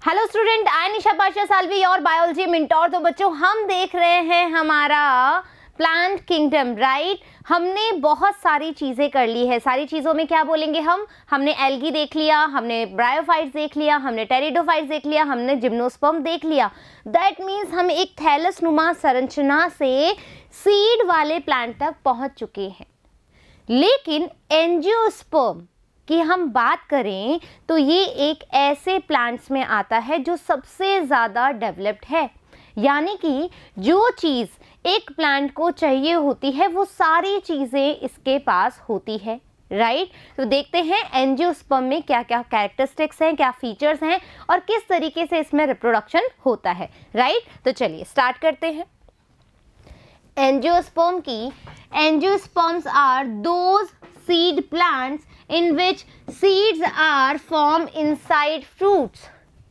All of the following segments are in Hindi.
हेलो स्टूडेंट, आई निशा पाशा सालवी और बायोलॉजी मिंटोर। तो बच्चों हम देख रहे हैं हमारा प्लांट किंगडम, राइट। हमने बहुत सारी चीज़ें कर ली है। सारी चीज़ों में क्या बोलेंगे हमने एल्गी देख लिया, हमने ब्रायोफाइट्स देख लिया, हमने टेरिडोफाइट्स देख लिया, हमने जिम्नोस्पर्म देख लिया। दैट मीन्स हम एक थैलस नुमा संरचना से सीड वाले प्लांट तक पहुंच चुके हैं। लेकिन एंजियोस्पर्म की हम बात करें तो ये एक ऐसे प्लांट्स में आता है जो सबसे ज़्यादा डेवलप्ड है, यानी कि जो चीज़ एक प्लांट को चाहिए होती है वो सारी चीज़ें इसके पास होती है, राइट। तो देखते हैं एंजियोस्पर्म में क्या क्या कैरेक्टरिस्टिक्स हैं, क्या फीचर्स हैं और किस तरीके से इसमें रिप्रोडक्शन होता है, राइट। तो चलिए स्टार्ट करते हैं। एंजियोस्पर्म की angiosperms are those seed plants in which seeds are formed inside fruits,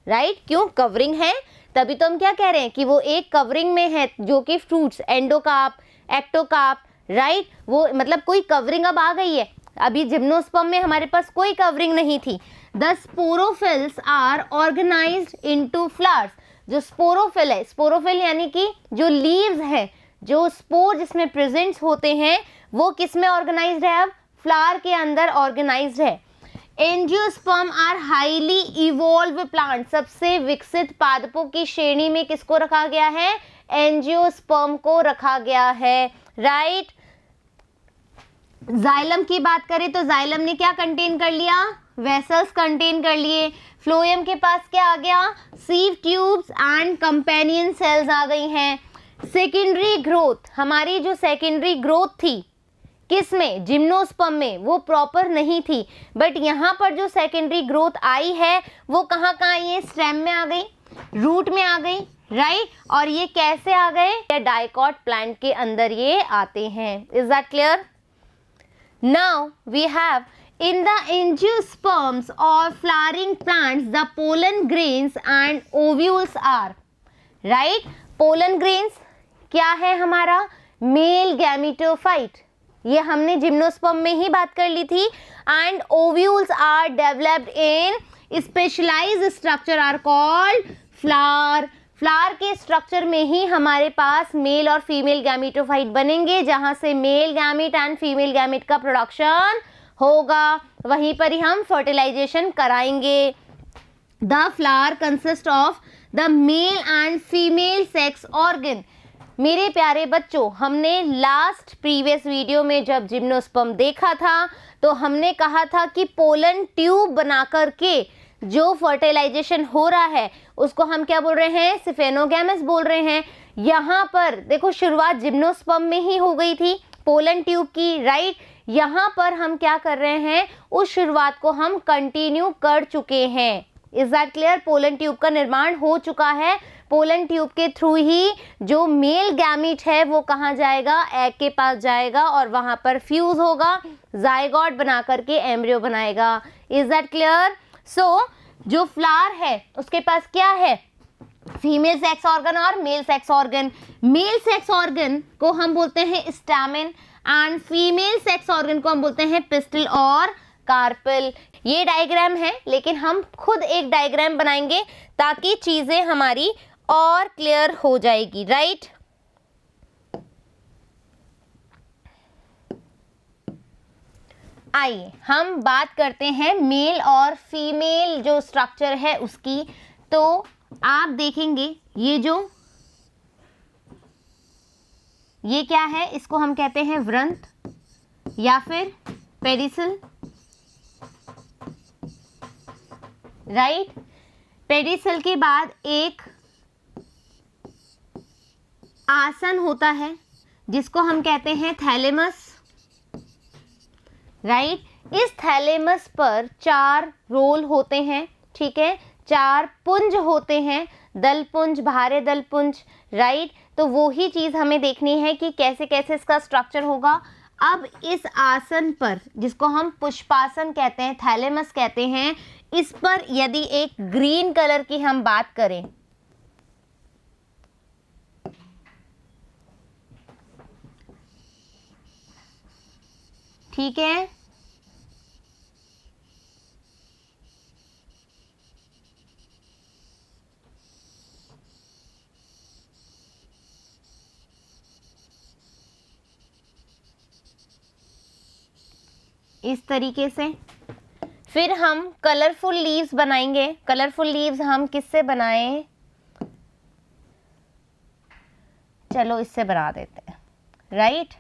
right? क्यों? कवरिंग है, तभी तो हम क्या कह रहे हैं कि वो एक कवरिंग में है, जो कि फ्रूट्स, एंडोकार्प, एक्टोकार्प, राइट। वो मतलब कोई कवरिंग अब आ गई है। अभी जिम्नोस्पर्म में हमारे पास कोई कवरिंग नहीं थी। The sporophylls are organised into flowers. जो स्पोरोफिल है, स्पोरोफिल यानी कि जो लीव्स है, जो स्पोर जिसमें प्रेजेंट्स होते हैं, वो किस में ऑर्गेनाइज्ड है? अब फ्लावर के अंदर ऑर्गेनाइज्ड है। Angiosperm are highly evolve plant. सबसे विकसित पादपों की श्रेणी में किसको रखा गया है? एंजियोस्पर्म को रखा गया है, राइट। जाइलम की बात करें तो जाइलम ने क्या कंटेन कर लिया? वेसल्स कंटेन कर लिए। फ्लोएम के पास क्या आ गया? Sieve tubes and companion cells आ गई हैं। सेकेंडरी ग्रोथ, हमारी जो सेकेंडरी ग्रोथ थी किसमें? जिम्नोस्पर्म में, वो प्रॉपर नहीं थी। बट यहाँ पर जो सेकेंडरी ग्रोथ आई है वो कहाँ आई है? स्टेम में आ गई, रूट में आ गई, राइट। और ये कैसे आ गए? ये डाइकॉट प्लांट के अंदर ये आते हैं। Is that clear? Now we have in the angiosperms or flowering plants the pollen grains and ovules are, right. pollen grains क्या है हमारा? मेल गैमेटोफाइट, ये हमने जिम्नोस्पर्म में ही बात कर ली थी। And ovules are developed in specialised structure are called flower. Flower के स्ट्रक्चर में ही हमारे पास मेल और फीमेल गैमेटोफाइट बनेंगे, जहां से male gamete and female gamete का प्रोडक्शन होगा। वहीं पर ही हम फर्टिलाइजेशन कराएंगे। The flower consist of the male and female sex organ. मेरे प्यारे बच्चों, हमने लास्ट प्रीवियस वीडियो में जब जिम्नोस्पर्म देखा था तो हमने कहा था कि पोलन ट्यूब बना करके जो फर्टिलाइजेशन हो रहा है उसको हम क्या बोल रहे हैं? सिफेनोगैमस बोल रहे हैं। यहाँ पर देखो शुरुआत जिम्नोस्पर्म में ही हो गई थी पोलन ट्यूब की, राइट। यहाँ पर हम क्या कर रहे हैं? उस शुरुआत को हम कंटिन्यू कर चुके हैं। Is that clear? Pollen tube का निर्माण हो चुका है। पोलन ट्यूब के थ्रू ही जो मेल गैमीट है वो कहाँ जाएगा? एग के पास जाएगा और वहां पर फ्यूज होगा, जाइगोट बना करके एम्ब्रियो बनाएगा। Is that clear? सो जो फ्लावर है उसके पास क्या है? फीमेल सेक्स ऑर्गन और male sex organ. Male sex organ को हम बोलते हैं stamen and female sex organ को हम बोलते हैं पिस्टल और कार्पेल। ये डायग्राम है, लेकिन हम खुद एक डायग्राम बनाएंगे ताकि चीजें हमारी और क्लियर हो जाएगी, राइट। आइए हम बात करते हैं मेल और फीमेल जो स्ट्रक्चर है उसकी। तो आप देखेंगे ये क्या है? इसको हम कहते हैं वृंत या फिर पेडिसल, राइट। पेडिसल के बाद एक आसन होता है जिसको हम कहते हैं थैलेमस, राइट। इस थैलेमस पर 4 रोल होते हैं, ठीक है। 4 पुंज होते हैं, दल पुंज, भारे दल पुंज, राइट। तो वो ही चीज़ हमें देखनी है कि कैसे कैसे इसका स्ट्रक्चर होगा। अब इस आसन पर, जिसको हम पुष्पासन कहते हैं, थैलेमस कहते हैं, इस पर यदि एक ग्रीन कलर की हम बात करें, ठीक है, इस तरीके से। फिर हम कलरफुल लीव्स बनाएंगे। कलरफुल लीव्स हम किससे बनाएं? चलो इससे बना देते हैं, राइट।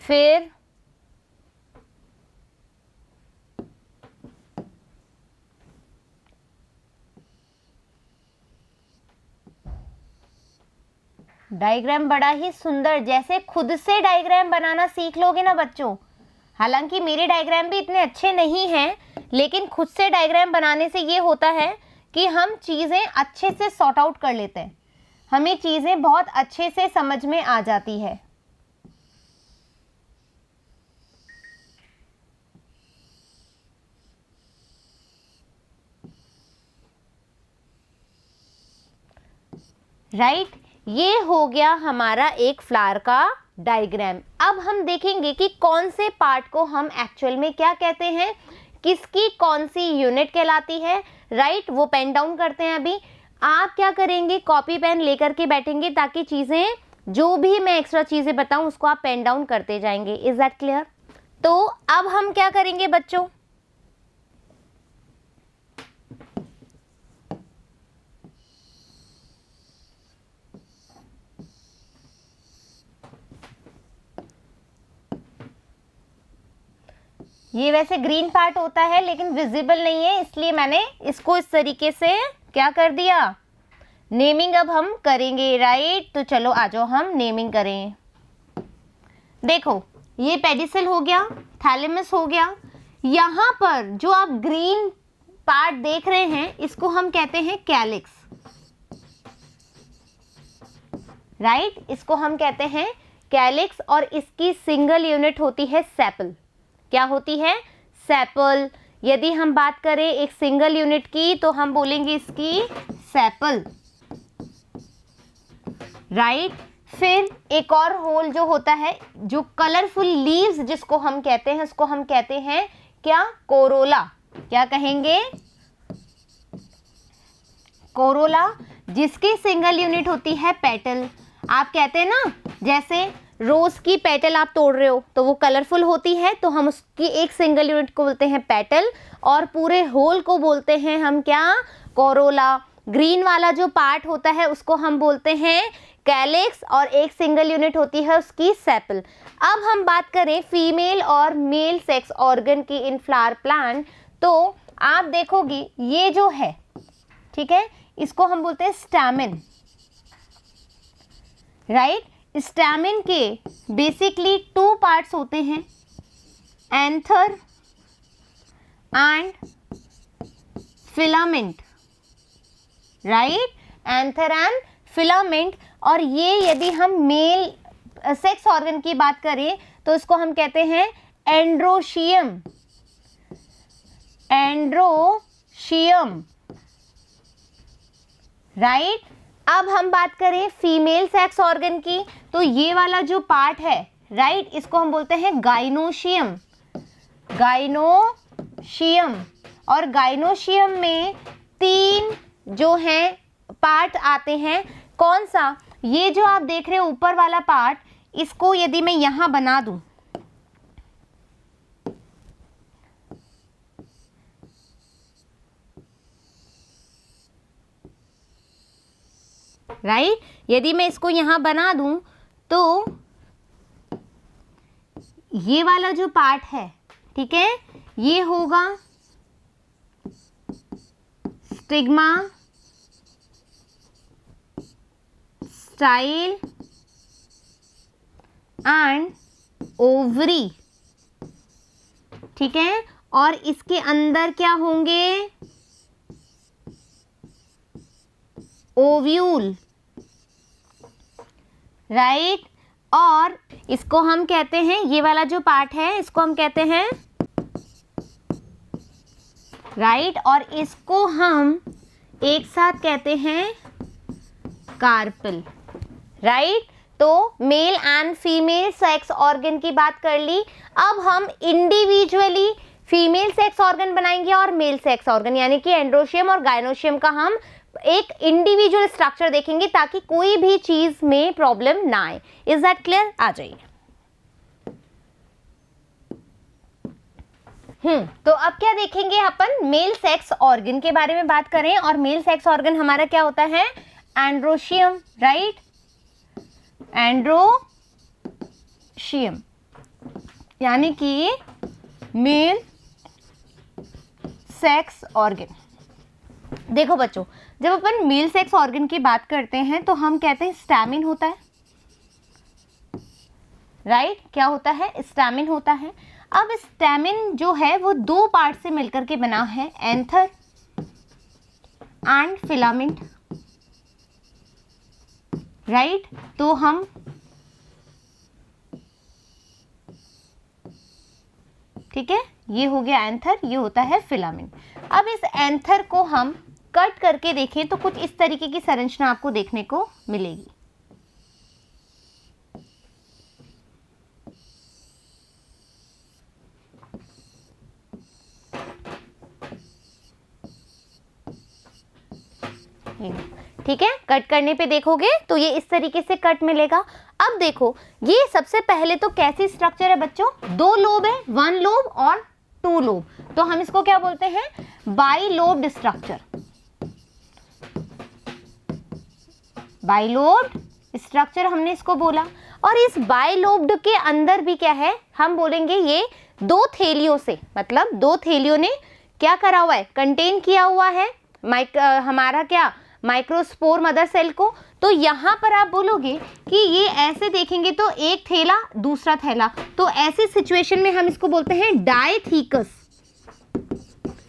फिर डायग्राम बड़ा ही सुंदर, जैसे खुद से डायग्राम बनाना सीख लोगे ना बच्चों। हालांकि मेरे डायग्राम भी इतने अच्छे नहीं हैं, लेकिन खुद से डायग्राम बनाने से ये होता है कि हम चीज़ें अच्छे से सॉर्ट आउट कर लेते हैं, हमें चीज़ें बहुत अच्छे से समझ में आ जाती है। राइट, ये हो गया हमारा एक फ्लावर का डायग्राम। अब हम देखेंगे कि कौन से पार्ट को हम एक्चुअल में क्या कहते हैं, किसकी कौन सी यूनिट कहलाती है। राइट, वो पेन डाउन करते हैं। अभी आप क्या करेंगे, कॉपी पेन लेकर के बैठेंगे, ताकि चीज़ें जो भी मैं एक्स्ट्रा चीज़ें बताऊं उसको आप पेन डाउन करते जाएंगे। Is that clear? तो अब हम क्या करेंगे बच्चों, ये वैसे ग्रीन पार्ट होता है लेकिन विजिबल नहीं है, इसलिए मैंने इसको इस तरीके से क्या कर दिया, नेमिंग अब हम करेंगे। राइट, तो चलो आ जाओ हम नेमिंग करें। देखो ये पेडिसल हो गया, थैलेमस हो गया। यहाँ पर जो आप ग्रीन पार्ट देख रहे हैं इसको हम कहते हैं कैलिक्स। राइट, इसको हम कहते हैं कैलिक्स, और इसकी सिंगल यूनिट होती है सेपल। क्या होती है? सेपल। यदि हम बात करें एक सिंगल यूनिट की तो हम बोलेंगे इसकी सेपल। राइट, फिर एक और होल जो होता है, जो कलरफुल लीव्स जिसको हम कहते हैं, उसको हम कहते हैं क्या? कोरोला। क्या कहेंगे? कोरोला, जिसकी सिंगल यूनिट होती है पेटल। आप कहते हैं ना, जैसे रोज की पेटल आप तोड़ रहे हो तो वो कलरफुल होती है, तो हम उसकी एक सिंगल यूनिट को बोलते हैं पेटल, और पूरे होल को बोलते हैं हम क्या? कोरोला। ग्रीन वाला जो पार्ट होता है उसको हम बोलते हैं कैलिक्स, और एक सिंगल यूनिट होती है उसकी सेपल। अब हम बात करें फीमेल और मेल सेक्स ऑर्गन की इन फ्लावर प्लांट, तो आप देखोगे ये जो है, ठीक है, इसको हम बोलते हैं स्टैमेन। राइट, स्टैमेन के बेसिकली 2 पार्ट्स होते हैं, anther and filament. Right, anther and filament. और ये यदि हम मेल सेक्स ऑर्गन की बात करें तो इसको हम कहते हैं एंड्रोशियम। एंड्रोशियम। राइट, अब हम बात करें फीमेल सेक्स ऑर्गन की, तो ये वाला जो पार्ट है, राइट, इसको हम बोलते हैं गाइनोशियम। गाइनोशियम। और गाइनोशियम में 3 जो हैं पार्ट आते हैं। कौन सा? ये जो आप देख रहे हो ऊपर वाला पार्ट, इसको यदि मैं यहां बना दूं, राइट, यदि मैं इसको यहां बना दूं तो ये वाला जो पार्ट है, ठीक है, ये होगा स्टिग्मा, स्टाइल एंड ओवरी। ठीक है, और इसके अंदर क्या होंगे? ओव्यूल। राइट, और इसको हम कहते हैं, ये वाला जो पार्ट है इसको हम कहते हैं राइट, और इसको हम एक साथ कहते हैं कार्पेल। राइट, तो mail and female sex organ की बात कर ली। अब हम इंडिविजुअली फीमेल सेक्स ऑर्गन बनाएंगे और मेल सेक्स ऑर्गन, यानी कि एंड्रोशियम और गायनोशियम का हम एक इंडिविजुअल स्ट्रक्चर देखेंगे ताकि कोई भी चीज में प्रॉब्लम ना आए। Is that clear? आ जाइए। तो अब क्या देखेंगे अपन, मेल सेक्स ऑर्गन के बारे में बात करें। और मेल सेक्स ऑर्गन हमारा क्या होता है, एंड्रोशियम, राइट, एंड्रोशियम, यानी कि मेल सेक्स ऑर्गन। देखो बच्चों, जब अपन मेल सेक्स ऑर्गन की बात करते हैं तो हम कहते हैं स्टैमिन होता है, राइट, क्या होता है, स्टैमिन होता है। अब स्टैमिन जो है वो दो पार्ट से मिलकर के बना है, एंथर एंड फिलामेंट, राइट। तो हम ठीक है, ये हो गया एंथर, ये होता है फिलामेंट। अब इस एंथर को हम कट करके देखें तो कुछ इस तरीके की संरचना आपको देखने को मिलेगी। ठीक है, कट करने पे देखोगे तो ये इस तरीके से कट मिलेगा। अब देखो, ये सबसे पहले तो कैसी स्ट्रक्चर है बच्चों, दो लोब है, वन लोब और टू लोब, तो हम इसको क्या बोलते हैं, बाइलोब्ड स्ट्रक्चर। बाइलोब्ड स्ट्रक्चर हमने इसको बोला। और इस बाइलोब्ड के अंदर भी क्या है, हम बोलेंगे ये दो थैलियों से, मतलब दो थैलियों ने क्या करा हुआ है, कंटेन किया हुआ है हमारा क्या, माइक्रोस्पोर मदर सेल को। तो यहाँ पर आप बोलोगे कि ये ऐसे देखेंगे तो एक थैला दूसरा थैला, तो ऐसी सिचुएशन में हम इसको बोलते हैं डायथीकस।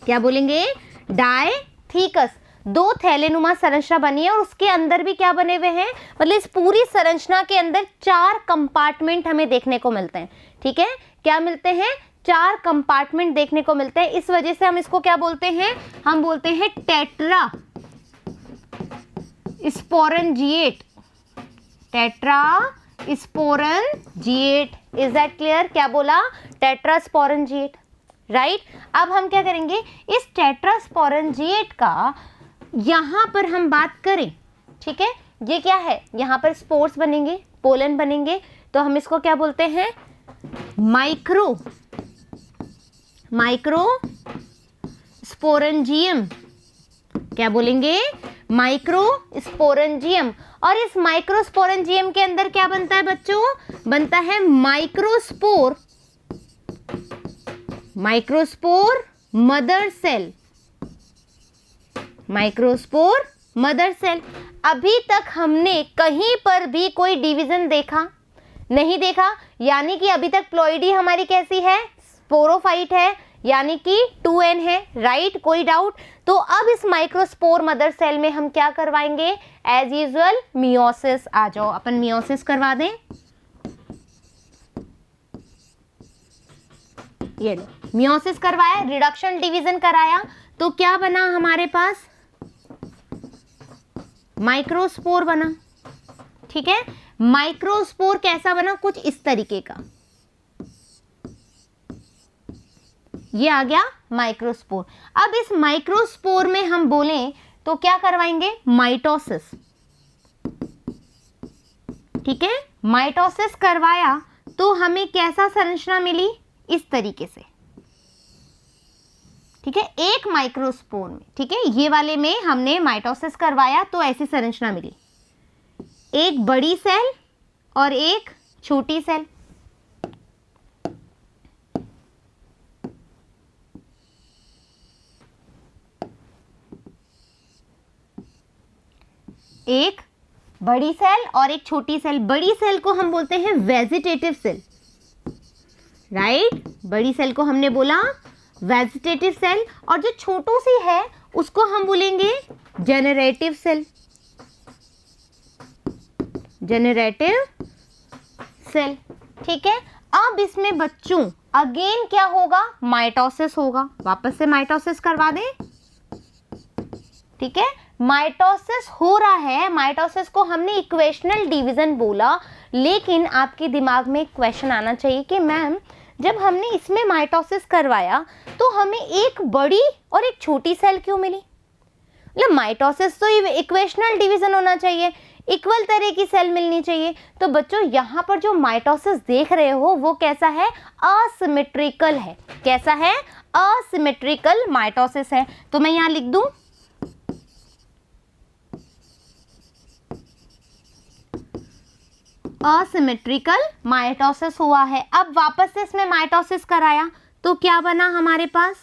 क्या बोलेंगे, डायथीकस। दो थैलेनुमा संरचना बनी है और उसके अंदर भी क्या बने हुए हैं, मतलब इस पूरी संरचना के अंदर 4 कंपार्टमेंट हमें देखने को मिलते हैं। ठीक है, क्या मिलते हैं, 4 कंपार्टमेंट देखने को मिलते हैं। इस वजह से हम इसको क्या बोलते हैं, हम बोलते हैं tetra sporangiate, tetra sporangiate. Is that clear? क्या बोला, टेट्रा स्पोरेंजिएट, राइट। अब हम क्या करेंगे, इस टेट्रा स्पोरेंजिएट का यहां पर हम बात करें, ठीक है, ये क्या है, यहां पर स्पोर्स बनेंगे, पोलन बनेंगे, तो हम इसको क्या बोलते हैं, माइक्रो स्पोरेंजियम। क्या बोलेंगे, माइक्रो स्पोरेंजियम। और इस माइक्रो स्पोरेंजियम के अंदर क्या बनता है बच्चों, बनता है microspore mother cell, microspore mother cell. अभी तक हमने कहीं पर भी कोई डिवीजन देखा नहीं देखा, यानी कि अभी तक प्लॉइडी हमारी कैसी है, स्पोरोफाइट है, यानी कि 2n है, राइट, कोई डाउट। तो अब इस माइक्रोस्पोर मदर सेल में हम क्या करवाएंगे, एज यूजुअल मियोसिस। आ जाओ, अपन मियोसिस करवा दें। ये लो, मियोसिस करवाया, रिडक्शन डिवीजन कराया, तो क्या बना हमारे पास, माइक्रोस्पोर बना। ठीक है, माइक्रोस्पोर कैसा बना, कुछ इस तरीके का, ये आ गया माइक्रोस्पोर। अब इस माइक्रोस्पोर में हम बोलें तो क्या करवाएंगे, माइटोसिस। ठीक है, माइटोसिस करवाया तो हमें कैसा संरचना मिली, इस तरीके से। ठीक है, एक माइक्रोस्पोर में, ठीक है, ये वाले में हमने माइटोसिस करवाया तो ऐसी संरचना मिली, एक बड़ी सेल और एक छोटी सेल। एक बड़ी सेल और एक छोटी सेल। बड़ी सेल को हम बोलते हैं वेजिटेटिव सेल, राइट, बड़ी सेल को हमने बोला वेजिटेटिव सेल, और जो छोटू सी है उसको हम बोलेंगे जेनरेटिव सेल, जेनरेटिव सेल। ठीक है, अब इसमें बच्चों अगेन क्या होगा, माइटोसिस होगा। वापस से माइटोसिस करवा दें। ठीक है, माइटोसिस हो रहा है, माइटोसिस को हमने इक्वेशनल डिवीजन बोला, लेकिन आपके दिमाग में एक क्वेश्चन आना चाहिए कि मैम जब हमने इसमें माइटोसिस करवाया तो हमें एक बड़ी और एक छोटी सेल क्यों मिली? मतलब माइटोसिस तो इक्वेशनल डिवीजन होना चाहिए, इक्वल तरह की सेल मिलनी चाहिए। तो बच्चों यहाँ पर जो माइटोसिस देख रहे हो वो कैसा है? असिमेट्रिकल है। कैसा है? असिमेट्रिकल माइटोसिस है। तो मैं यहाँ लिख दूं असिमेट्रिकल माइटोसिस हुआ है। अब वापस से इसमें माइटोसिस कराया तो क्या बना हमारे पास?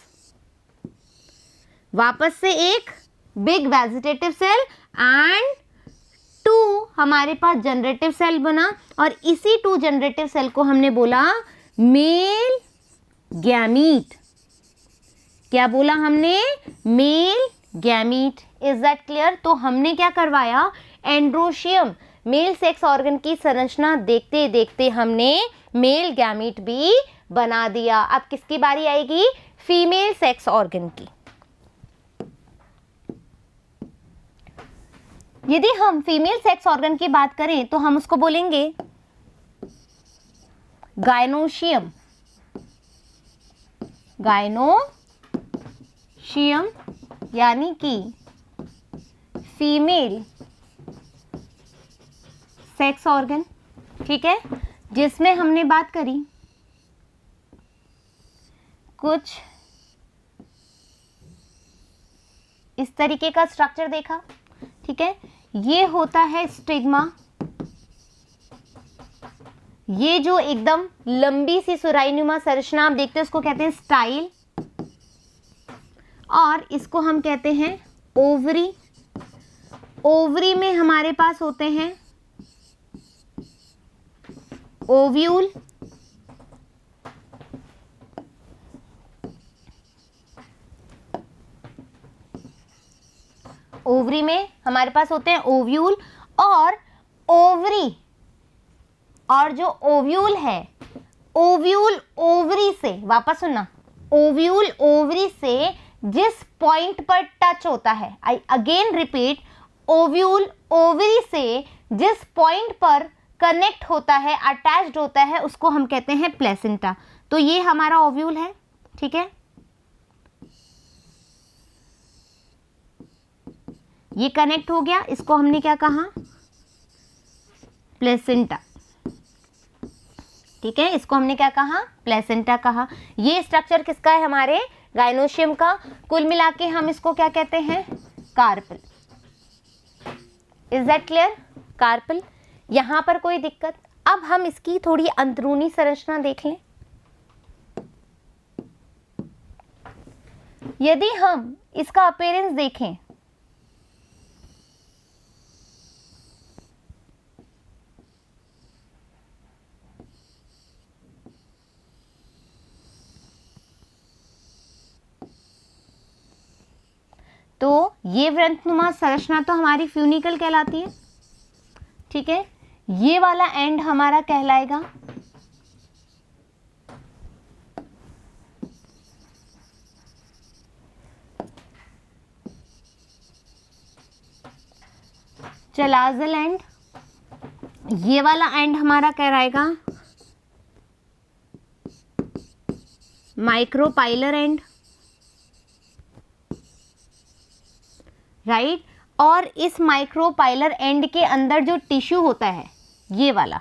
वापस से एक बिग वेजिटेटिव सेल एंड 2 हमारे पास जनरेटिव सेल बना, और इसी 2 जनरेटिव सेल को हमने बोला मेल गैमीट। क्या बोला हमने? Male gamete. Is that clear? तो हमने क्या करवाया? एंड्रोशियम, मेल सेक्स ऑर्गन की संरचना देखते देखते हमने मेल गैमीट भी बना दिया। अब किसकी बारी आएगी? फीमेल सेक्स ऑर्गन की। यदि हम फीमेल सेक्स ऑर्गन की बात करें तो हम उसको बोलेंगे गायनोशियम। गायनोशियम यानी कि फीमेल सेक्स ऑर्गन, ठीक है, जिसमें हमने बात करी कुछ इस तरीके का स्ट्रक्चर देखा, ठीक है। ये होता है स्टिग्मा, ये जो एकदम लंबी सी सुराहीनुमा संरचना आप देखते हैं उसको कहते हैं स्टाइल, और इसको हम कहते हैं ओवरी। ओवरी में हमारे पास होते हैं ओव्यूल, ओवरी में हमारे पास होते हैं ओव्यूल, और ओवरी और जो ओव्यूल है, ओव्यूल ओवरी से, वापस सुनना, ओव्यूल ओवरी से जिस पॉइंट पर टच होता है, I again repeat, ovule ovary से जिस पॉइंट पर कनेक्ट होता है, अटैच्ड होता है, उसको हम कहते हैं प्लेसेंटा। तो ये हमारा ओव्यूल है, ठीक है, ये कनेक्ट हो गया, इसको हमने क्या कहा? प्लेसेंटा, ठीक है, इसको हमने क्या कहा? प्लेसेंटा कहा। ये स्ट्रक्चर किसका है? हमारे गायनोशियम का। कुल मिला के हम इसको क्या कहते हैं? Carpel. Is that clear? Carpel. यहां पर कोई दिक्कत? अब हम इसकी थोड़ी अंदरूनी संरचना देख लें। यदि हम इसका अपीयरेंस देखें, तो ये वृंतनुमा संरचना तो हमारी फ्यूनिकल कहलाती है, ठीक है। ये वाला एंड हमारा कहलाएगा चलाजल एंड, ये वाला एंड हमारा कहलाएगा माइक्रोपाइलर एंड, राइट। और इस माइक्रोपाइलर एंड के अंदर जो टिश्यू होता है, ये वाला,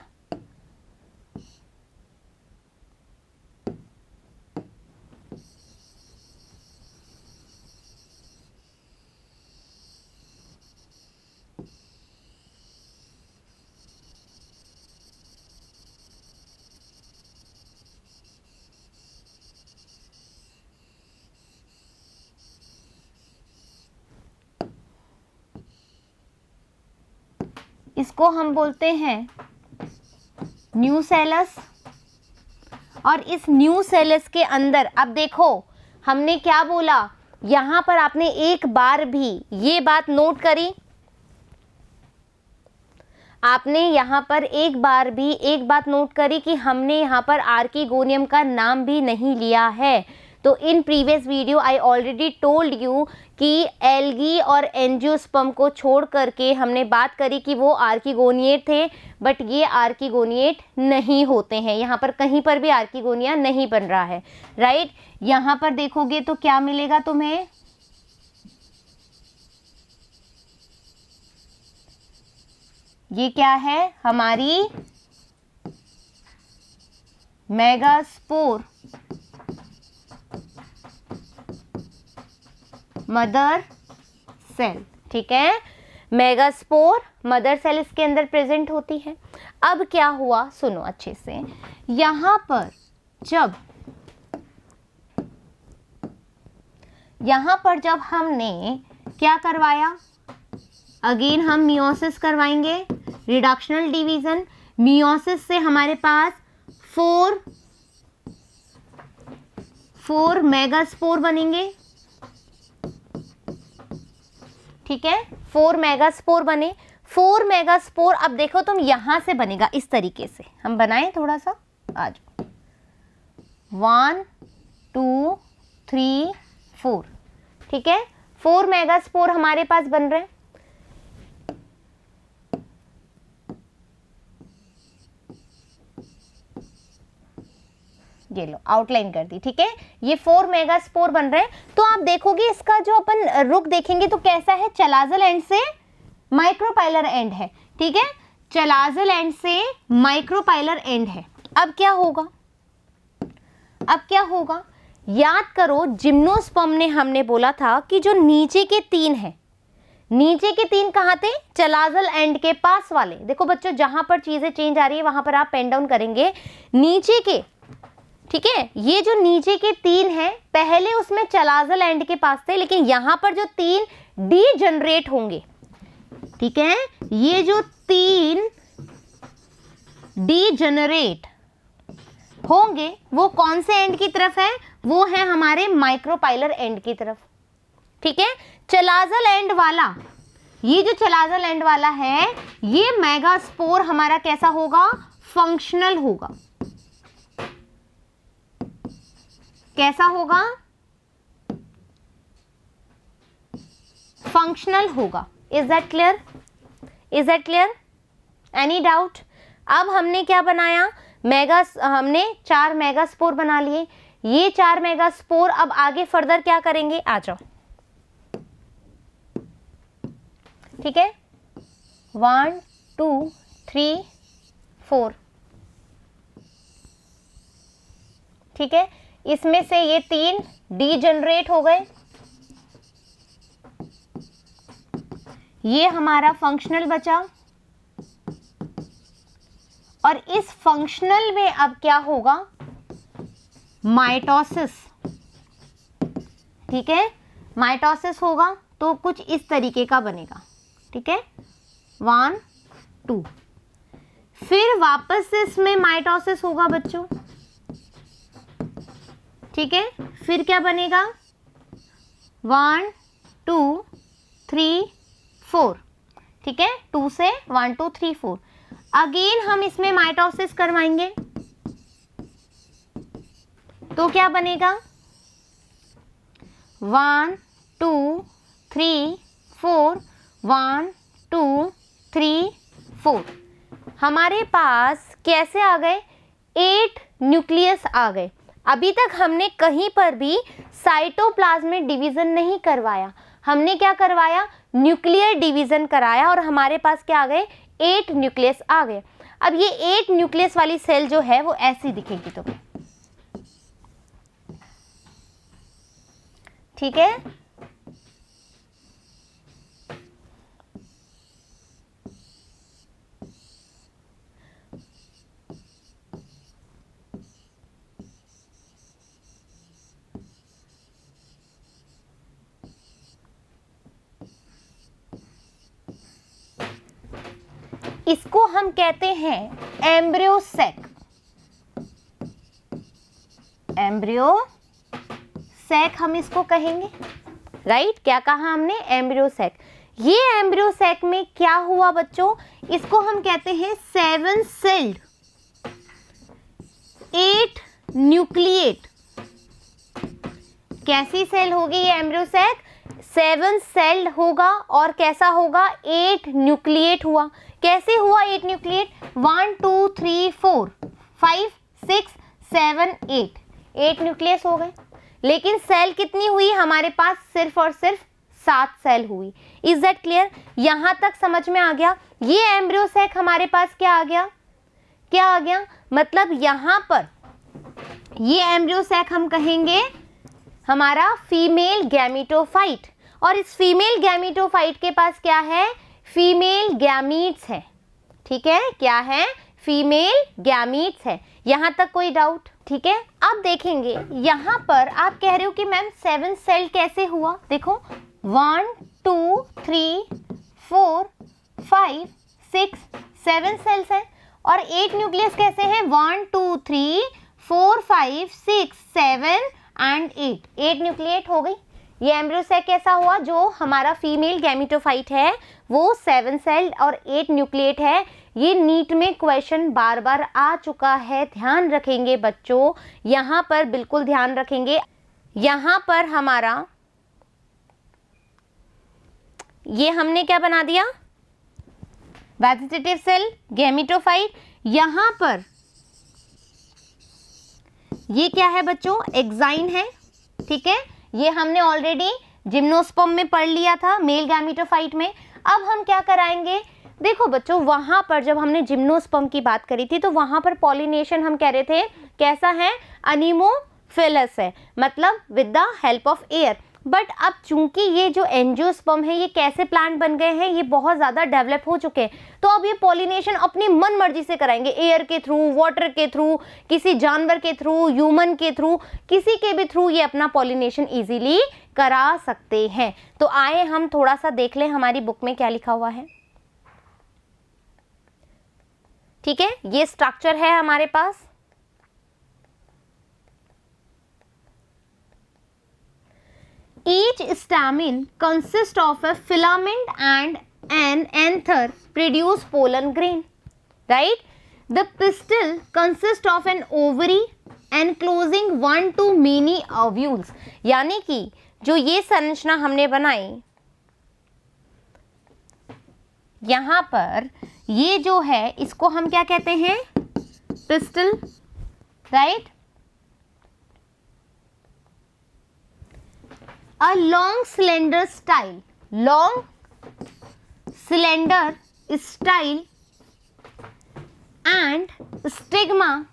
इसको हम बोलते हैं न्यूसेलस। और इस न्यूसेलस के अंदर अब देखो हमने क्या बोला, यहां पर आपने एक बार भी ये बात नोट करी, आपने यहां पर एक बार भी एक बात नोट करी कि हमने यहां पर आर्किगोनियम का नाम भी नहीं लिया है। तो in previous video I already told you कि एल्गी और एंजियोस्पर्म को छोड़ करके हमने बात करी कि वो आर्किगोनिएट थे, बट ये आर्किगोनिएट नहीं होते हैं। यहाँ पर कहीं पर भी आर्किगोनिया नहीं बन रहा है, राइट। यहाँ पर देखोगे तो क्या मिलेगा तुम्हें, ये क्या है हमारी मेगास्पोर मदर सेल, ठीक है। मेगास्पोर मदर सेल इसके अंदर प्रेजेंट होती है। अब क्या हुआ सुनो अच्छे से, यहां पर जब हमने क्या करवाया, अगेन हम मियोसिस करवाएंगे, रिडक्शनल डिवीजन। मियोसिस से हमारे पास 4 मेगास्पोर बनेंगे, ठीक है। 4 मेगास्पोर बने। 4 मेगास्पोर अब देखो तुम यहां से बनेगा इस तरीके से, हम बनाएं थोड़ा सा, आ जाओ। 1 2 3 4, ठीक है। 4 मेगास्पोर हमारे पास बन रहे हैं। ये लो आउटलाइन कर दी, ठीक है। ये 4 मेगास्पोर बन रहे हैं। तो आप देखोगे इसका जो अपन रुख देखेंगे तो कैसा है, चलाजल एंड से माइक्रोपाइलर एंड है, ठीक है। चलाजल एंड से माइक्रोपाइलर एंड है। अब क्या होगा, याद करो जिम्नोस्पर्म ने हमने बोला था कि जो नीचे के 3 हैं, नीचे के 3 कहाँ थे, चलाजल एंड के पास वाले। देखो बच्चों जहां पर चीजें चेंज आ रही है वहां पर आप पेन डाउन करेंगे, नीचे के, ठीक है। ये जो नीचे के 3 हैं पहले उसमें चलाजल एंड के पास थे, लेकिन यहां पर जो 3 डीजनरेट होंगे, ठीक है, ये जो 3 डीजनरेट होंगे वो कौन से एंड की तरफ है, वो है हमारे माइक्रोपाइलर एंड की तरफ, ठीक है। चलाजल एंड वाला, ये जो चलाजल एंड वाला है ये मेगास्पोर हमारा कैसा होगा, फंक्शनल होगा। कैसा होगा, फंक्शनल होगा। Is that clear, is that clear, any doubt. अब हमने क्या बनाया, हमने 4 मेगास्पोर बना लिए। ये 4 मेगास्पोर अब आगे फर्दर क्या करेंगे, आ जाओ, ठीक है। 1 2 3 4, ठीक है। इसमें से ये 3 डीजनरेट हो गए, ये हमारा फंक्शनल बचा। और इस फंक्शनल में अब क्या होगा, माइटोसिस, ठीक है। माइटोसिस होगा तो कुछ इस तरीके का बनेगा, ठीक है। 1 2, फिर वापस से इसमें माइटोसिस होगा बच्चों, ठीक है। फिर क्या बनेगा, 1 2 3 4, ठीक है। 2 से 1 2 3 4, अगेन हम इसमें माइटोसिस करवाएंगे तो क्या बनेगा, 1 2 3 4, 1 2 3 4। हमारे पास कैसे आ गए, 8 न्यूक्लियस आ गए। अभी तक हमने कहीं पर भी साइटोप्लाज्मिक डिवीजन नहीं करवाया, हमने क्या करवाया, न्यूक्लियर डिवीजन कराया और हमारे पास क्या आ गए, 8 न्यूक्लियस आ गए। अब ये 8 न्यूक्लियस वाली सेल जो है वो ऐसी दिखेगी तुम्हें, ठीक है। इसको हम कहते हैं एम्ब्रियो सैक, एम्ब्रियो सैक हम इसको कहेंगे, राइट। क्या कहा हमने, एम्ब्रियो सैक। ये एम्ब्रियो सैक में क्या हुआ बच्चों, इसको हम कहते हैं 7 सेल्ड 8 न्यूक्लिएट कैसी सेल होगी ये एम्ब्रियो सैक? 7 सेल्ड होगा और कैसा होगा? 8 न्यूक्लिएट हुआ। कैसे हुआ 8 न्यूक्लिएट? 1 2 3 4 5 6 7 8 न्यूक्लियस हो गए। लेकिन सेल कितनी हुई हमारे पास? सिर्फ और सिर्फ 7 सेल हुई। Is that clear? यहां तक समझ में आ गया? ये एम्ब्रियो सैक हमारे पास क्या आ गया? क्या आ गया? मतलब यहां पर ये एम्ब्रियो सैक हम कहेंगे हमारा फीमेल गैमीटोफाइट। और इस फीमेल गैमीटोफाइट के पास क्या है? फीमेल गैमीट्स है। ठीक है, क्या है? फीमेल गैमीट्स है। यहां तक कोई डाउट? ठीक है, अब देखेंगे यहां पर आप कह रहे हो कि मैम 7 सेल कैसे हुआ? देखो 1 2 3 4 5 6 7 सेल्स हैं और 8 न्यूक्लियस कैसे हैं? 1 2 3 4 5 6 7 एंड 8 न्यूक्लिएट हो गई। ये एम्ब्रियो सैक कैसा हुआ? जो हमारा फीमेल गैमीटोफाइट है वो 7 सेल और 8 न्यूक्लिएट है। ये नीट में क्वेश्चन बार बार आ चुका है, ध्यान रखेंगे बच्चों, यहां पर बिल्कुल ध्यान रखेंगे। यहां पर हमारा ये हमने क्या बना दिया? Vegetative cell gametophyte. यहां पर ये क्या है बच्चों? एक्साइन है। ठीक है, ये हमने ऑलरेडी जिम्नोस्पर्म में पढ़ लिया था, मेल गैमीटोफाइट में। अब हम क्या कराएंगे? देखो बच्चों, वहां पर जब हमने जिम्नोस्पर्म की बात करी थी तो वहां पर पॉलिनेशन हम कह रहे थे कैसा है? अनीमोफिलस है, मतलब with the help of air. But अब चूंकि ये जो एंजियोस्पर्म है ये कैसे प्लांट बन गए हैं? ये बहुत ज़्यादा डेवलप हो चुके हैं, तो अब ये पॉलिनेशन अपनी मन मर्जी से कराएंगे, एयर के थ्रू, वाटर के थ्रू, किसी जानवर के थ्रू, ह्यूमन के थ्रू, किसी के भी थ्रू ये अपना पॉलिनेशन इजीली करा सकते हैं। तो आए हम थोड़ा सा देख लें हमारी बुक में क्या लिखा हुआ है। ठीक है, ये स्ट्रक्चर है हमारे पास। Each stamen consists of a filament and an anther produce pollen grain, right? The pistil consists of an ovary enclosing 1 to many ovules. यानी कि जो ये संरचना हमने बनाई यहाँ पर, ये जो है इसको हम क्या कहते हैं? Pistol, right? A long slender style, long slender style and stigma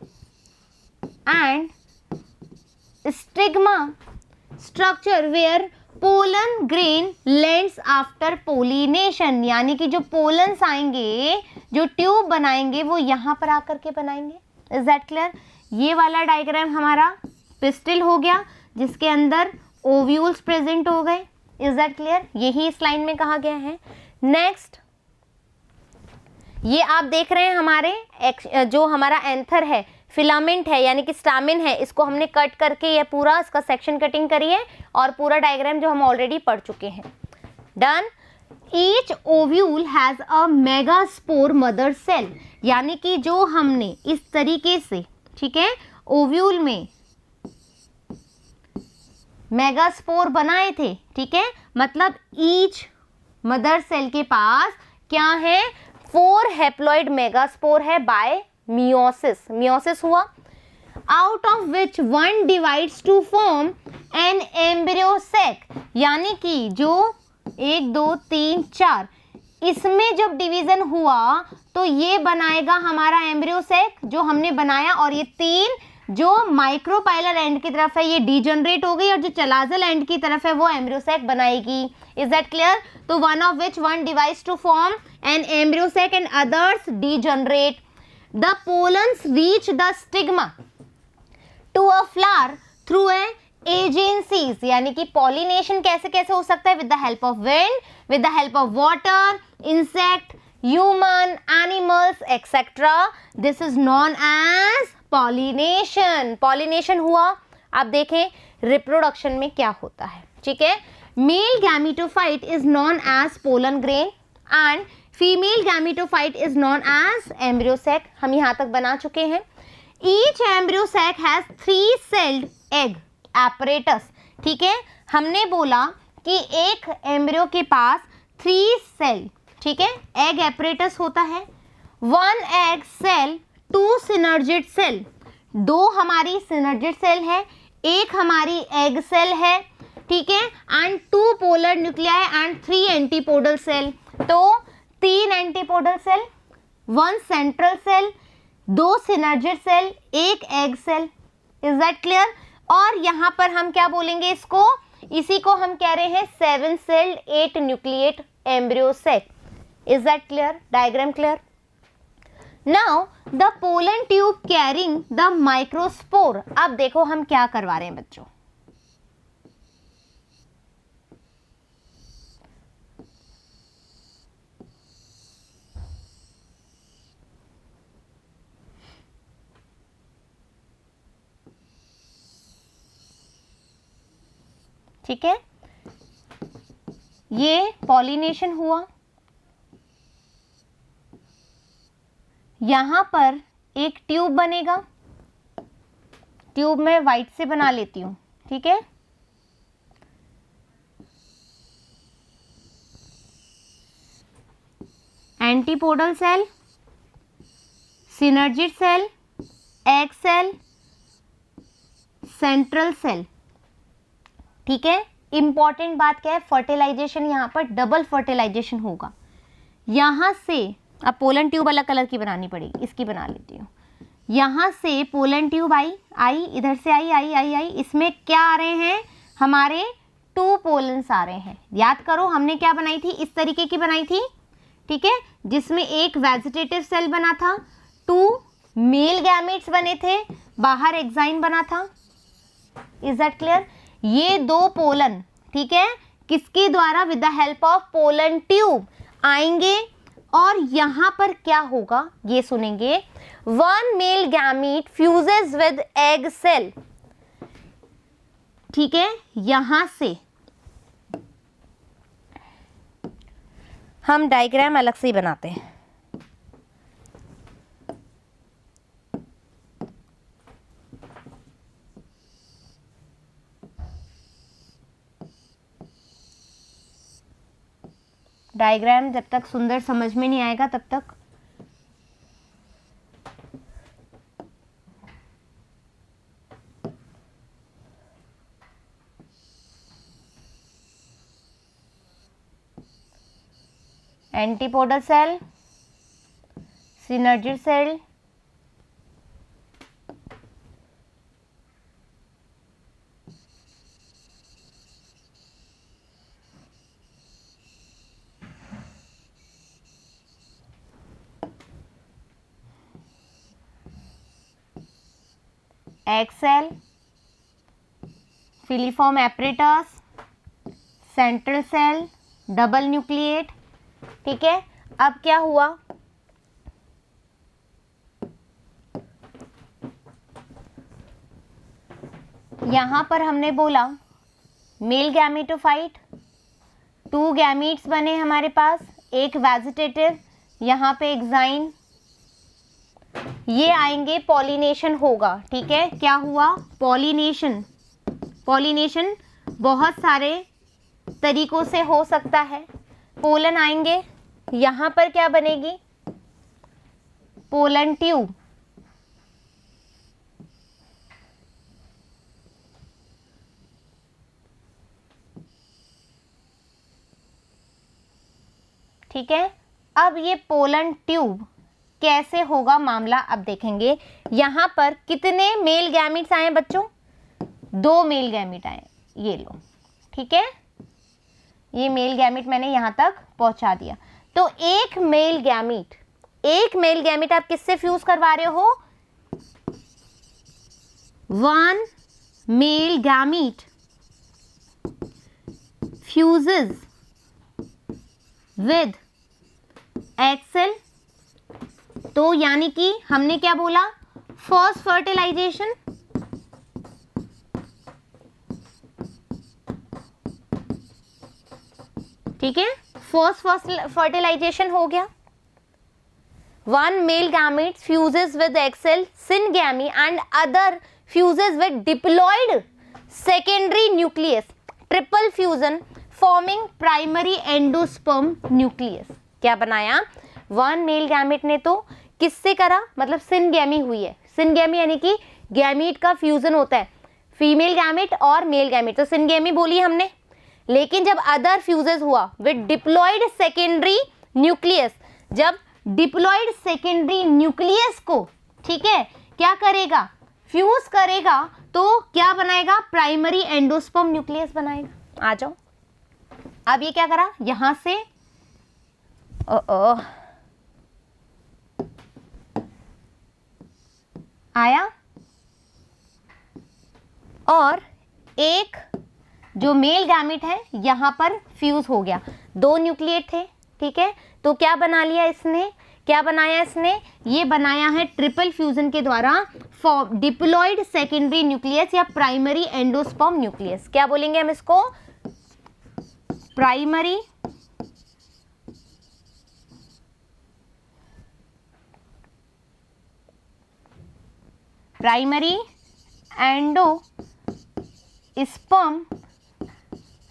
structure where pollen grain lands after pollination। यानी कि जो पोलन्स आएंगे, जो ट्यूब बनाएंगे वो यहाँ पर आकर के बनाएंगे। Is that clear? ये वाला डायग्राम हमारा पिस्टिल हो गया जिसके अंदर ओव्यूल्स प्रेजेंट हो गए। Is that clear? यही इस लाइन में कहा गया है। नेक्स्ट ये आप देख रहे हैं हमारे जो हमारा एंथर है, फिलामेंट है यानी कि स्टामिन है, इसको हमने कट करके ये पूरा इसका सेक्शन कटिंग करी है और पूरा डायग्राम जो हम ऑलरेडी पढ़ चुके हैं। Done. Each ovule has a megaspore mother cell, यानी कि जो हमने इस तरीके से, ठीक है, ओव्यूल में मेगास्पोर बनाए थे, ठीक है, मतलब ईच मदर सेल के पास क्या है? 4 हैप्लॉइड मेगास्पोर है बाय मियोसिस। मियोसिस हुआ, out of which 1 divides to form an embryo sac, यानी कि जो 1 2 3 4 इसमें जब डिवीजन हुआ तो ये बनाएगा हमारा एम्ब्रियो सैक जो हमने बनाया, और ये 3 जो माइक्रोपाइलर एंड की तरफ है ये डीजनरेट हो गई और जो चलाजल एंड की तरफ है वो एम्ब्रियो सैक बनाएगी। Is that clear? तो one of which 1 divides to form an embryo sac and others degenerate. The pollens reach the stigma to a flower through a agencies, यानी कि पॉलिनेशन कैसे कैसे हो सकता है? With the help of wind, with the help of water, insect, human, animals etcetera. This is known as pollination. Pollination हुआ। अब देखें रिप्रोडक्शन में क्या होता है, ठीक है। Male gametophyte is known as pollen grain and female gametophyte is known as embryo sac. हम यहां तक बना चुके हैं। Each embryo sac has 3 celled egg apparatus। ठीक है, हमने बोला कि एक एम्ब्रियो के पास 3 सेल, ठीक है, एग एपरेटस होता है, 1 एग सेल, 2 सिनर्जिड सेल, 2 हमारी सिनर्जिड सेल है, 1 हमारी एग सेल है, ठीक है, and 2 polar nuclei and 3 antipodal cell. तो 3 antipodal cell, 1 central cell, 2 synergid cell, 1 egg cell. Is that clear? और यहाँ पर हम क्या बोलेंगे इसको, इसी को हम कह रहे हैं 7 sailed 8 nucleate embryo set. Is that clear? Diagram clear? Now the pollen tube carrying the microspore. अब देखो हम क्या करवा रहे हैं बच्चों, ठीक है, ये पॉलिनेशन हुआ, यहां पर एक ट्यूब बनेगा, ट्यूब में व्हाइट से बना लेती हूं, ठीक है, antipodal cell, synergid cell, egg cell, central cell, ठीक है। इंपॉर्टेंट बात क्या है, फर्टिलाइजेशन, यहाँ पर डबल फर्टिलाइजेशन होगा। यहाँ से अब पोलन ट्यूब अलग कलर की बनानी पड़ेगी, इसकी बना लेती हूँ। यहाँ से पोलन ट्यूब आई, इधर से आई, इसमें क्या आ रहे हैं, हमारे 2 पोलन्स आ रहे हैं। याद करो हमने क्या बनाई थी, इस तरीके की बनाई थी, ठीक है, जिसमें एक वेजिटेटिव सेल बना था, 2 मेल गैमेट्स बने थे, बाहर एक्साइन बना था। Is that clear? ये 2 पोलन, ठीक है, किसके द्वारा, with the help of pollen tube आएंगे, और यहां पर क्या होगा ये सुनेंगे। 1 male gamete fuses with egg cell, ठीक है, यहां से हम डायग्राम अलग से ही बनाते हैं। डायग्राम जब तक सुंदर समझ में नहीं आएगा तब तक antipodal cell, synergid cell, egg cell, filiform apparatus, central cell, double nucleate, ठीक है। अब क्या हुआ, यहां पर हमने बोला मेल गैमेटोफाइट, 2 गैमीट्स बने हमारे पास, एक वेजिटेटिव, यहाँ पे एक्साइन, ये आएंगे, पॉलिनेशन होगा, ठीक है। क्या हुआ, पॉलिनेशन। पॉलिनेशन बहुत सारे तरीकों से हो सकता है। पोलन आएंगे, यहाँ पर क्या बनेगी, पोलन ट्यूब, ठीक है। अब ये पोलन ट्यूब कैसे होगा मामला अब देखेंगे। यहाँ पर कितने मेल गैमीट्स आए बच्चों, 2 मेल गैमीट आए, ये लो, ठीक है, ये मेल गैमीट मैंने यहाँ तक पहुँचा दिया। तो एक मेल गैमीट आप किससे फ्यूज करवा रहे हो, 1 male gamete fuses with egg cell. तो यानी कि हमने क्या बोला, फर्स्ट फर्टिलाइजेशन, ठीक है, फर्स्ट फर्टिलाइजेशन हो गया। 1 male gamete fuses with egg cell, syngamy and other fuses with diploid secondary nucleus, triple fusion forming primary endosperm nucleus. क्या बनाया? वन मेल गैमेट ने तो किससे करा, मतलब सिनगैमी हुई है। सिनगैमी यानी कि गैमीट का फ्यूजन होता है, फीमेल गैमेट और मेल गैमेट, तो सिनगैमी बोली हमने। लेकिन जब अदर फ्यूजेस हुआ विद डिप्लॉयड सेकेंडरी न्यूक्लियस, जब डिप्लॉयड सेकेंडरी न्यूक्लियस को, ठीक है, क्या करेगा, फ्यूज करेगा, तो क्या बनाएगा, प्राइमरी एंडोस्पर्म न्यूक्लियस बनाएगा। आ जाओ, अब ये क्या करा, यहां से आया और एक जो मेल गैमेट है यहां पर फ्यूज हो गया। दो न्यूक्लिएट थे, ठीक है, तो क्या बना लिया इसने, क्या बनाया इसने, ये बनाया है ट्रिपल फ्यूजन के द्वारा डिप्लॉयड सेकेंडरी न्यूक्लियस या प्राइमरी एंडोस्पर्म न्यूक्लियस। क्या बोलेंगे हम इसको, प्राइमरी एंडोस्पर्म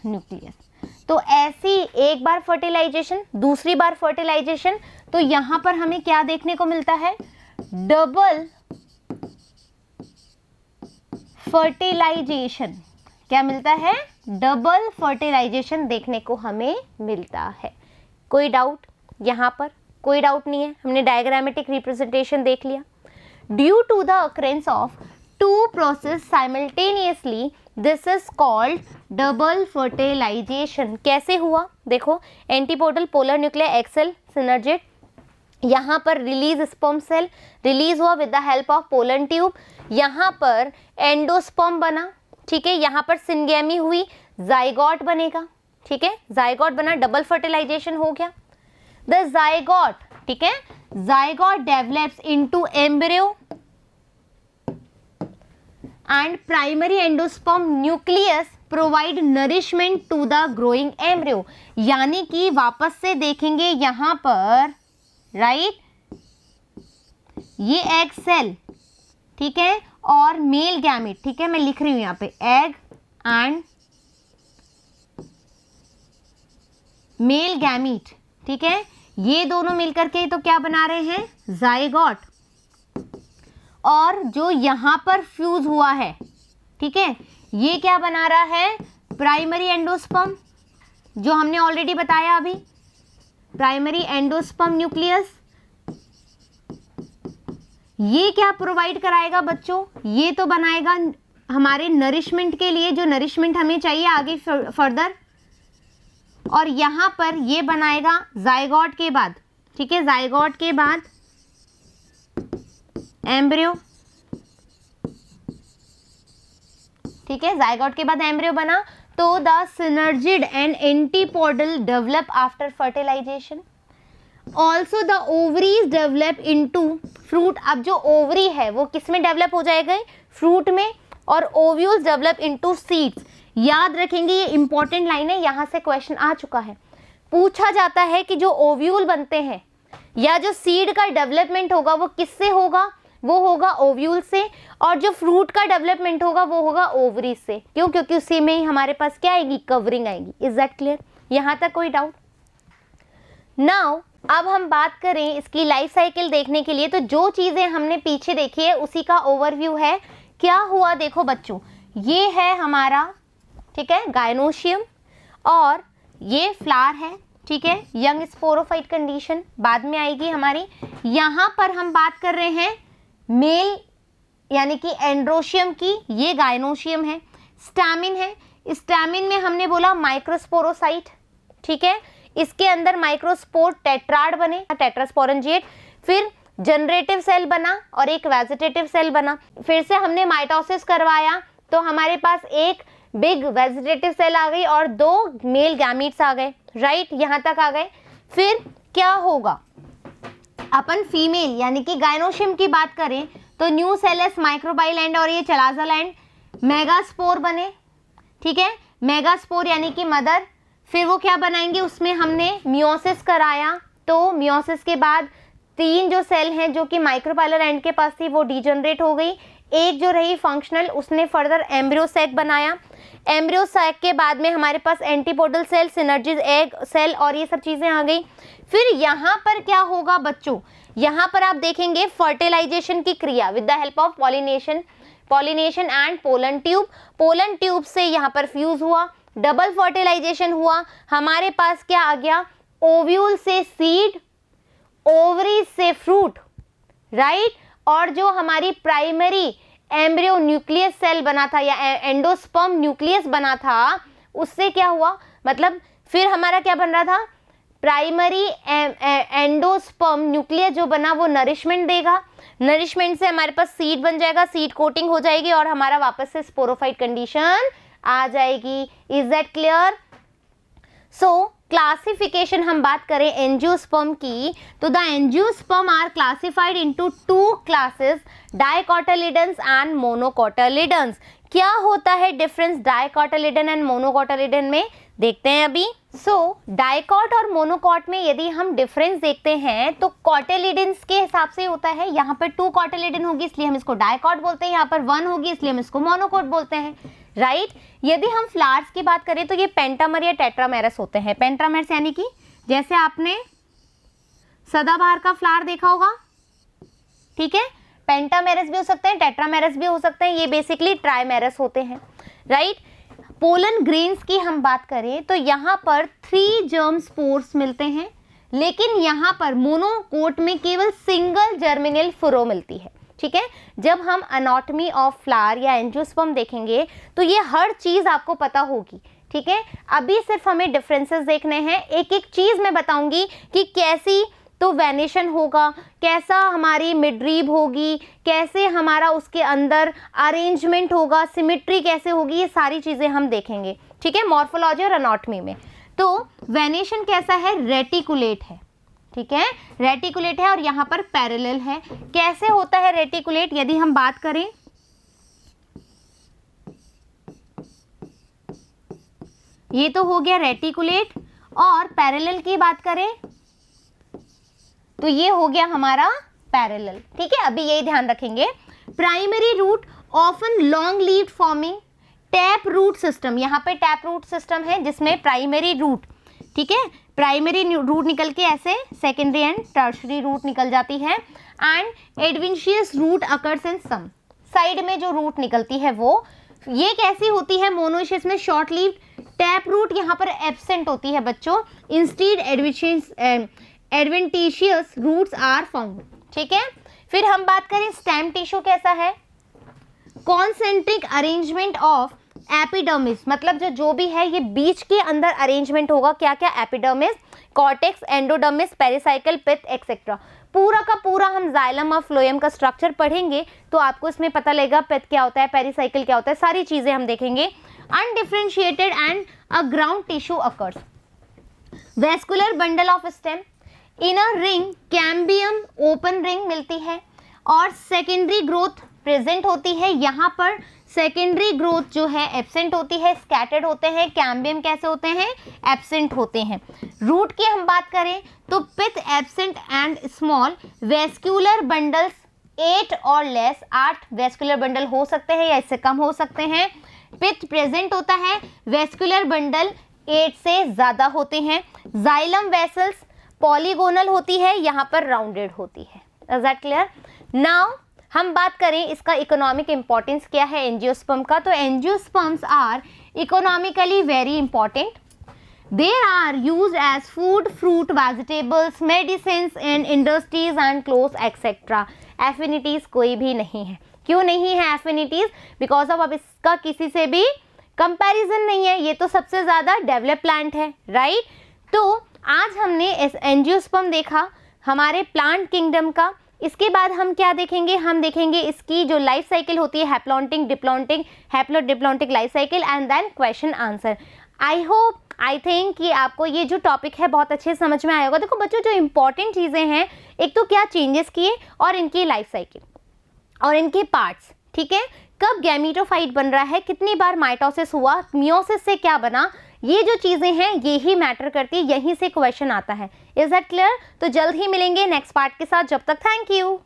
न्यूक्लियस। तो ऐसी एक बार फर्टिलाइजेशन, दूसरी बार फर्टिलाइजेशन, तो यहां पर हमें क्या देखने को मिलता है, डबल फर्टिलाइजेशन। क्या मिलता है, डबल फर्टिलाइजेशन देखने को हमें मिलता है। कोई डाउट यहां पर, कोई डाउट नहीं है, हमने डायग्रामेटिक रिप्रेजेंटेशन देख लिया। Due to the occurrence of two process simultaneously this is called double fertilization. कैसे हुआ देखो, antipodal polar nuclear egg cell synergid, यहाँ पर रिलीज स्पर्म सेल रिलीज हुआ with the help of pollen tube, यहाँ पर एंडोस्पर्म बना, ठीक है, यहाँ पर सिनगैमी हुई, जाइगोट बनेगा, ठीक है, जाइगोट बना, डबल फर्टिलाइजेशन हो गया। द जाइगोट, ठीक है, zygote develops into embryo and primary endosperm nucleus provide nourishment to the growing embryo। यानी कि वापस से देखेंगे यहां पर, राइट, ये एग सेल, ठीक है, और मेल गैमेट, ठीक है, मैं लिख रही हूं यहां पे एग एंड मेल गैमीट, ठीक है, ये दोनों मिलकर के तो क्या बना रहे हैं, जाइगोट। और जो यहां पर फ्यूज हुआ है, ठीक है, ये क्या बना रहा है, प्राइमरी एंडोस्पर्म, जो हमने ऑलरेडी बताया अभी, प्राइमरी एंडोस्पर्म न्यूक्लियस। ये क्या प्रोवाइड कराएगा बच्चों, ये तो बनाएगा हमारे नरिशमेंट के लिए, जो नरिशमेंट हमें चाहिए आगे फर्दर। और यहां पर ये बनाएगा जाइगोट के बाद, ठीक है, जाइगोट के बाद एम्ब्रियो, ठीक है, जाइगोट के बाद एम्ब्रियो बना, तो the synergid and antipodal develop after fertilization. Also the ovaries develop into fruit. अब जो ओवरी है वो किस में डेवलप हो जाएगा, फ्रूट में, और ओव्यूल्स डेवलप इनटू सीड्स। याद रखेंगे, ये इंपॉर्टेंट लाइन है, यहां से क्वेश्चन आ चुका है, पूछा जाता है कि जो ओव्यूल बनते हैं या जो सीड का डेवलपमेंट होगा वो किससे होगा, वो होगा ओव्यूल से, और जो फ्रूट का डेवलपमेंट होगा वो होगा ओवरी से। क्यों, क्योंकि उसी में ही हमारे पास क्या आएगी, कवरिंग आएगी। इज दैट क्लियर, यहां तक कोई डाउट। नाउ अब हम बात करें इसकी लाइफ साइकिल देखने के लिए, तो जो चीजें हमने पीछे देखी है उसी का ओवरव्यू है। क्या हुआ देखो बच्चों, ये है हमारा, ठीक है, गायनोशियम, और ये फ्लावर है, ठीक है, यंग स्पोरोफाइट कंडीशन बाद में आएगी हमारी। यहां पर हम बात कर रहे हैं मेल यानी कि एंड्रोशियम की, ये गायनोशियम है। स्टैमिन है, स्टैमिन में हमने बोला माइक्रोस्पोरोसाइट, ठीक है, इसके अंदर माइक्रोस्पोर टेट्राड बने, टेट्रास्पोरेंजिएट, फिर जनरेटिव सेल बना और एक वेजिटेटिव सेल बना। फिर से हमने माइटोसिस करवाया तो हमारे पास एक बिग वेजिटेटिव सेल आ गई और दो मेल गैमीट्स आ गए, राइट, यहां तक आ गए। फिर क्या होगा, अपन फीमेल यानी कि गायनोशियम की बात करें तो न्यू सेलेस, माइक्रोबाइल एंड और ये चलाजल एंड मेगास्पोर बने, ठीक है, मेगास्पोर यानी कि मदर। फिर वो क्या बनाएंगे, उसमें हमने मियोसिस कराया, तो मियोसिस के बाद तीन जो सेल हैं जो कि माइक्रोबाइलर एंड के पास थी वो डीजनरेट हो गई, एक जो रही फंक्शनल, उसने फर्दर एम्ब्रियो सैक बनाया। एम्ब्रियो सैक के बाद में हमारे पास antipodal cell, synergids egg cell और ये सब चीज़ें आ गई। फिर यहाँ पर क्या होगा बच्चों, यहाँ पर आप देखेंगे फर्टिलाइजेशन की क्रिया with the help of pollination and pollen tube. Pollen tube से यहाँ पर फ्यूज हुआ, डबल फर्टिलाइजेशन हुआ, हमारे पास क्या आ गया, ओव्यूल से सीड, ओवरी से फ्रूट, राइट। और जो हमारी प्राइमरी एम्ब्रियो न्यूक्लियस सेल बना था या एंडोस्पर्म न्यूक्लियस बना था, उससे क्या हुआ, मतलब फिर हमारा क्या बन रहा था, प्राइमरी एंडोस्पर्म न्यूक्लियस जो बना वो नरिशमेंट देगा, नरिशमेंट से हमारे पास सीड बन जाएगा, सीड कोटिंग हो जाएगी और हमारा वापस से स्पोरोफाइट कंडीशन आ जाएगी। Is that clear? So classification हम बात करें एंजियोस्पर्म की, तो the angiosperm are classified into 2 classes, dicotyledons and monocotyledons. क्या होता है डिफरेंस डाइकोटिलेडन एंड मोनोकोटिलेडन में, देखते हैं अभी। सो डाइकॉट और मोनोकॉट में यदि हम डिफरेंस देखते हैं तो कोटिलेडन्स के हिसाब से होता है, यहाँ पर 2 कोटिलेडन होगी इसलिए हम इसको डाइकॉट बोलते हैं, यहाँ पर 1 होगी इसलिए हम इसको मोनोकॉट बोलते हैं, राइट। यदि हम फ्लावर्स की बात करें तो ये पेंटामर या टेट्रामेरस होते हैं। पेंटामेरस यानी कि जैसे आपने सदाबहार का फ्लावर देखा होगा, ठीक है, पेंटामेरस भी हो सकते हैं, टेट्रामेरस भी हो सकते हैं, ये बेसिकली ट्राइमेरस होते हैं, राइट। पोलन ग्रेन्स की हम बात करें तो यहाँ पर 3 जर्म स्पोर्स मिलते हैं, लेकिन यहाँ पर मोनोकोट में केवल सिंगल जर्मिनल फुरो मिलती है, ठीक है। जब हम एनाटॉमी ऑफ फ्लावर या एंजियोस्पर्म देखेंगे तो ये हर चीज़ आपको पता होगी, ठीक है। अभी सिर्फ हमें डिफरेंसेस देखने हैं, एक एक चीज़ मैं बताऊंगी कि कैसी तो वेनेशन होगा, कैसा हमारी मिडरीब होगी, कैसे हमारा उसके अंदर अरेंजमेंट होगा, सिमेट्री कैसे होगी, ये सारी चीज़ें हम देखेंगे, ठीक है, मॉर्फोलॉजी और एनाटॉमी में। तो वेनेशन कैसा है, रेटिकुलेट है, ठीक है, रेटिकुलेट है और यहाँ पर पैरेलल है। कैसे होता है रेटिकुलेट, यदि हम बात करें ये तो हो गया रेटिकुलेट, और पैरेलल की बात करें तो ये हो गया हमारा पैरेलल, ठीक है। अभी यही ध्यान रखेंगे। Primary root often long lived forming tap root system, यहाँ पे टैप रूट सिस्टम है जिसमें प्राइमरी रूट, ठीक है, प्राइमरी रूट निकल के ऐसे सेकेंडरी एंड टर्शरी रूट निकल जाती है, and adventitious root occurs in some, side में जो रूट निकलती है वो, ये कैसी होती है, मोनोइशियस में शॉर्ट लीव्ड। टैप रूट यहाँ पर एब्सेंट होती है बच्चों, instead adventitious roots are found, ठीक है। फिर हम बात करें स्टेम टिश्यू कैसा है, कॉन्सेंट्रिक अरेंजमेंट ऑफ एपिडर्मिस, मतलब जो भी है ये बीच के अंदर अरेंजमेंट होगा, क्या क्या, एपिडर्मिस, कॉर्टेक्स, एंडोडर्मिस, पेरिसाइकल, पिथ एक्सेट्रा। पूरा का पूरा हम जाइलम और फ्लोएम का स्ट्रक्चर पढ़ेंगे तो आपको इसमें पता लगेगा पिथ क्या होता है, पेरिसाइकल क्या होता है, सारी चीजें हम देखेंगे। Undifferentiated and a ground tissue occurs, vascular bundle of stem, inner ring cambium open ring मिलती है, और सेकेंडरी ग्रोथ प्रेजेंट होती है। यहाँ पर सेकेंडरी ग्रोथ जो है एब्सेंट होती है, स्कैटर्ड होते हैं, कैम्बियम कैसे होते हैं, एब्सेंट होते हैं। रूट की हम बात करें तो pith absent and small, vascular bundles 8 और लेस, 8 वेस्कुलर बंडल हो सकते हैं या इससे कम हो सकते हैं। पिथ प्रेजेंट होता है, वेस्कुलर बंडल 8 से ज़्यादा होते हैं। जाइलम वेसल्स पॉलीगोनल होती है, यहाँ पर राउंडेड होती है। Is that clear? नाउ हम बात करें इसका इकोनॉमिक इंपॉर्टेंस क्या है एंजियोस्पर्म का, तो angiosperms are economically very important. They are used as food, fruit, vegetables, medicines in industries and clothes etcetera. Affinities कोई भी नहीं है। क्यों नहीं है एफिनिटीज? बिकॉज ऑफ अब इसका किसी से भी कंपैरिजन नहीं है, ये तो सबसे ज़्यादा डेवलप प्लांट है, राइट। तो आज हमने एंजियोस्पर्म देखा हमारे प्लांट किंगडम का। इसके बाद हम क्या देखेंगे, हम देखेंगे इसकी जो लाइफ साइकिल होती है, haplontic, diplontic, haplodiplontic life cycle, and then question answer. I hope, I think कि आपको ये जो टॉपिक है बहुत अच्छे समझ में आया होगा। देखो बच्चों, जो इंपॉर्टेंट चीज़ें हैं, एक तो क्या चेंजेस किए और इनकी लाइफ साइकिल और इनके पार्ट्स, ठीक है, कब गैमीटोफाइट बन रहा है, कितनी बार माइटोसिस हुआ, मियोसिस से क्या बना, ये जो चीज़ें हैं ये ही मैटर करती है, यहीं से क्वेश्चन आता है। Is that clear? तो जल्द ही मिलेंगे नेक्स्ट पार्ट के साथ, जब तक थैंक यू।